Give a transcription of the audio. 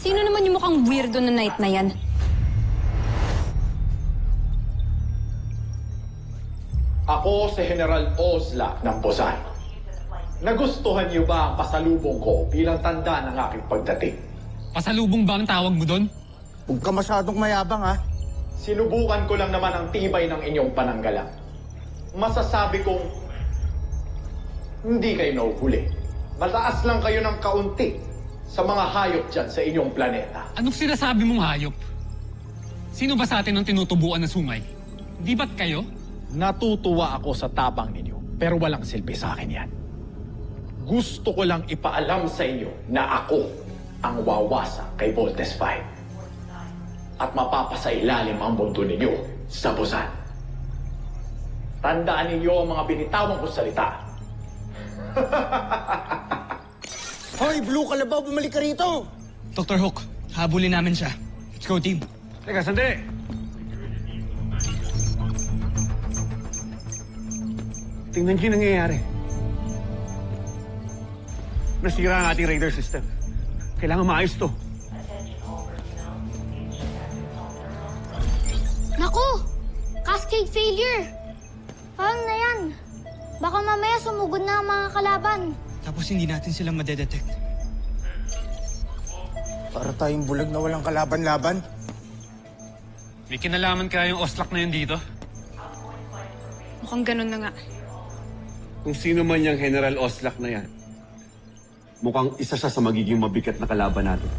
Sino naman yung mukhang weirdo na night na yan? Ako si General Ozlak ng Busan. Nagustuhan niyo ba ang pasalubong ko bilang tanda ng aking pagdating? Pasalubong ba ang tawag mo doon? Huwag ka masyadong mayabang, ha? Sinubukan ko lang naman ang tibay ng inyong pananggalang. Masasabi kong hindi kayo nahuhuli. Mataas lang kayo ng kaunti sa mga hayop dyan sa inyong planeta. Anong sinasabi mong hayop? Sino ba sa atin ang tinutubuan ng sungay? Di ba't kayo? Natutuwa ako sa tapang ninyo, pero walang silbi sa akin yan. Gusto ko lang ipaalam sa inyo na ako ang wawasa kay Voltes 5. At mapapasailalim ang mundo ninyo sa Busan. Tandaan ninyo ang mga binitawan kong salita. Hoy, Blue Kalabaw, bumalik ka rito! Dr. Hook, habulin namin siya. Let's go, team. Teka, sandali! Tingnan niyo yung nangyayari. Nasira ang ating radar system. Kailangan maayos to. Naku! Cascade failure! Paano na yan? Baka mamaya sumugod na ang mga kalaban. Tapos hindi natin sila madedetect. Para tayong bulag na walang kalaban-laban. May kinalaman kaya yung Oslak na yun dito? Mukhang ganun na nga. Kung sino man yung General Oslak na yan, mukhang isa siya sa magiging mabigat na kalaban natin.